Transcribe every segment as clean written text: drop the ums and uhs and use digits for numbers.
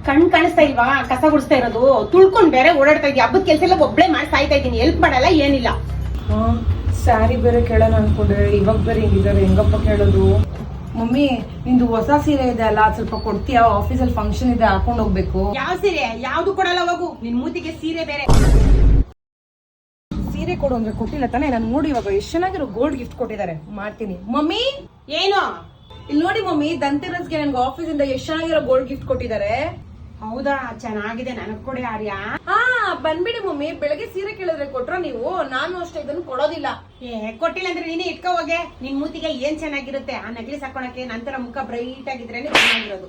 ಕಣ್ ಕಾಣಿಸ್ತಾ ಇಲ್ವಾ? ಕಸ ಗುಡಿಸ್ತಾ ಇರೋದು ತುಳ್ಕೊಂಡ್ ಬೇರೆ ಓಡಾಡ್ತಾ ಇದೀಯ. ಹಬ್ಬದ ಕೆಲಸ ಎಲ್ಲ ಒಬ್ಳೆ ಮಾಡಿ ಸಾಯ್ತಾ ಇದೀನಿ. ಹೆಲ್ಪ್ ಮಾಡಲ್ಲ ಏನಿಲ್ಲ. ಸ್ಯಾರಿ ಬೇರೆ ಕೇಳೋಣ ಅನ್ಕೊಂಡ್ರೆ ಇವಾಗ ಬೇರೆ ಹಿಂಗಿದ್ದಾರೆ, ಹೆಂಗಪ್ಪ ಕೇಳೋದು? ಮಮ್ಮಿ ನಿಂದು ಹೊಸ ಸೀರೆ ಇದೆ ಅಲ್ಲ, ಸ್ವಲ್ಪ ಕೊಡ್ತೀಯಾ? ಆಫೀಸಲ್ಲಿ ಫಂಕ್ಷನ್ ಇದೆ, ಹಾಕೊಂಡ್ ಹೋಗ್ಬೇಕು. ಯಾವ ಸೀರೆ? ಯಾವ್ದು ಕೊಡಲ್ಲ, ಹೋಗು. ನಿನ್ ಮೂತಿಗೆ ಸೀರೆ ಬೇರೆ. ಸೀರೆ ಕೊಡು ಅಂದ್ರೆ ಕೊಟ್ಟಿಲ್ಲ ತಾನೇ? ನಾನು ನೋಡಿ ಇವಾಗ ಎಷ್ಟು ಚೆನ್ನಾಗಿರೋ ಗೋಲ್ಡ್ ಗಿಫ್ಟ್ ಕೊಟ್ಟಿದ್ದಾರೆ, ಮಾಡ್ತೀನಿ. ಮಮ್ಮಿ ಏನು? ಇಲ್ಲಿ ನೋಡಿ ಮಮ್ಮಿ, ದಂತೆರಸ್ಗೆ ನನ್ಗೆ ಆಫೀಸಿಂದ ಎಷ್ಟು ಚೆನ್ನಾಗಿರೋ ಗೋಲ್ಡ್ ಗಿಫ್ಟ್ ಕೊಟ್ಟಿದ್ದಾರೆ. ಹೌದಾ? ಚೆನ್ನಾಗಿದೆ, ನನಗ್ ಕೊಡಿ ಆರ್ಯ. ಹಾ ಬಂದ್ಬಿಡಿ ಮಮ್ಮಿ. ಬೆಳಗ್ಗೆ ಸೀರೆ ಕೇಳಿದ್ರೆ ಕೊಟ್ರ ನೀವು? ನಾನು ಅಷ್ಟೇ ಇದನ್ನು ಕೊಡೋದಿಲ್ಲ. ಕೊಟ್ಟಿಲ್ಲ ಅಂದ್ರೆ ನೀನೇ ಇಟ್ಕೋ ಹೋಗೆ. ನಿನ್ ಮೂತಿಗೆ ಏನ್ ಚೆನ್ನಾಗಿರುತ್ತೆ ಆ ನಗ್ಲಿ ಹಾಕೊಳಕ್ಕೆ. ನಂತರ ಮುಖ ಬ್ರೈಟ್ ಆಗಿದ್ರೇನೆ ಚೆನ್ನಾಗಿರೋದು.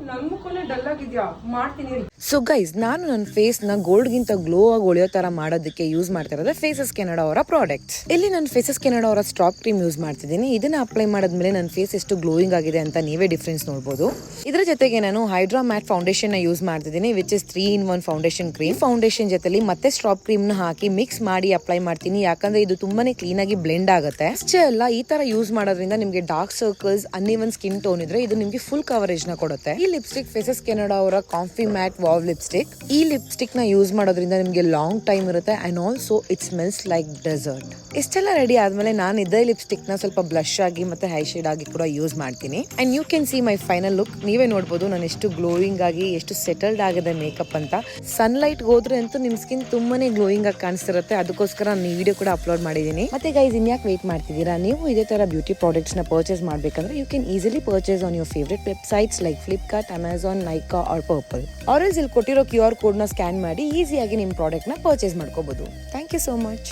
ನನ್ ಮುಖನೇ ಡಲ್ ಆಗಿದ್ಯಾ? ಮಾಡ್ತೀನಿ. ಸೊ ಗೈಸ್, ನಾನು ನನ್ನ ಫೇಸ್ ನ ಗೋಲ್ಡ್ ಗಿಂತ ಗ್ಲೋ ಆಗಿ ಒಳಿಯೋ ತರ ಮಾಡೋದಕ್ಕೆ ಯೂಸ್ ಮಾಡ್ತಾ ಇರೋದು ಫೇಸಸ್ ಕೆನಡಾ ಅವರ ಪ್ರಾಡಕ್ಟ್ಸ್. ಇಲ್ಲಿ ನಾನು ಫೇಸಸ್ ಕೆನಡಾ ಅವರ ಸ್ಟಾಪ್ ಕ್ರೀಮ್ ಯೂಸ್ ಮಾಡ್ತಿದ್ದೀನಿ. ಇದನ್ನ ಅಪ್ಲೈ ಮಾಡಿದ್ಮೇಲೆ ನನ್ನ ಫೇಸ್ ಎಷ್ಟು ಗ್ಲೋಯಿಂಗ್ ಆಗಿದೆ ಅಂತ ನೀವೇ ಡಿಫ್ರೆನ್ಸ್ ನೋಡಬಹುದು. ಇದ್ರ ಜೊತೆಗೆ ನಾನು ಹೈಡ್ರಾ ಮ್ಯಾಟ್ ಫೌಂಡೇಶನ್ ನ ಯೂಸ್ ಮಾಡ್ತಿದ್ದೀನಿ, which is 3-in-1 foundation cream. Foundation ಜೊತೆಲಿ ಮತ್ತೆ ಸ್ಟಾಪ್ ಕ್ರೀಮ್ ನ ಹಾಕಿ ಮಿಕ್ಸ್ ಮಾಡಿ ಅಪ್ಲೈ ಮಾಡ್ತೀನಿ, ಯಾಕಂದ್ರೆ ಇದು ತುಂಬಾನೇ ಕ್ಲೀನ್ ಆಗಿ ಬ್ಲೆಂಡ್ ಆಗುತ್ತೆ. ಅಷ್ಟೇ ಅಲ್ಲ, ಈ ತರ ಯೂಸ್ ಮಾಡೋದ್ರಿಂದ ನಿಮಗೆ dark circles, uneven skin tone ಇದ್ರೆ ಇದು ನಿಮಗೆ ಫುಲ್ ಕವರೇಜ್ ನ ಕೊಡುತ್ತೆ. ಈ ಲಿಪ್ಸ್ಟಿಕ್ ಫೇಸಸ್ ಕೆನಡಾ ಅವರ ಕಾಂಫಿ ಮ್ಯಾಟ್ ವಾವ್ ಲಿಪ್ಸ್ಟಿಕ್. ಈ ಲಿಪ್ಸ್ಟಿಕ್ ನ ಯೂಸ್ ಮಾಡೋದ್ರಿಂದ ನಿಮಗೆ ಲಾಂಗ್ ಟೈಮ್ ಇರುತ್ತೆ and also it smells like dessert. ಇಷ್ಟೆಲ್ಲ ರೆಡಿ ಆದ್ಮೇಲೆ ನಾನು ಇದೇ ಲಿಪ್ಸ್ಟಿಕ್ ನ ಸ್ವಲ್ಪ ಬ್ಲಶ್ ಆಗಿ ಮತ್ತೆ ಹೈ ಶೇಡ್ ಆಗಿ ಕೂಡ ಯೂಸ್ ಮಾಡ್ತೀನಿ. And you can see my final look. ನೀವೇ ನೋಡಬಹುದು ನಾನು ಎಷ್ಟು ಗ್ಲೋಯಿಂಗ್ ಆಗಿ, ಎಷ್ಟು ಸೆಟಲ್ಡ್ ಆಗಿದೆ ಮೇಕಪ್ ಅಂತ. ಸನ್ಲೈಟ್ ಹೋದ್ರೆ ಅಂತೂ ನಿಮ್ ಸ್ಕಿನ್ ತುಂಬಾನೇ ಗ್ಲೋಯಿಂಗ್ ಆಗಿ ಕಾಣಿಸ್ತಿರುತ್ತೆ. ಅದಕ್ಕೋಸ್ಕರ ನಾನು ಈ ವಿಡಿಯೋ ಕೂಡ ಅಪ್ಲೋಡ್ ಮಾಡಿದ್ದೀನಿ. ಮತ್ತೆ ಗೈಸ್, ಇನ್ಯಾಕೆ ವೇಟ್ ಮಾಡ್ತಿದ್ದೀರಾ? ನೀವು ಇದೇ ತರ ಬ್ಯೂಟಿ ಪ್ರಾಡಕ್ಟ್ಸ್ ನ ಪರ್ಚೇಸ್ ಮಾಡ್ಬೇಕಂದ್ರೆ you can easily purchase on your favourite websites like Flipkart, Amazon, Nykaa or Purplle. Or else ಇಲ್ಲಿ ಕೊಟ್ಟಿರೋ QR ಕೋಡ್ ನ ಸ್ಕ್ಯಾನ್ ಮಾಡಿ ಈಸಿಯಾಗಿ ನಿಮ್ಮ ಪ್ರಾಡಕ್ಟ್ ನ ಪರ್ಚೇಸ್ ಮಾಡ್ಕೋಬಹುದು. Thank you so much.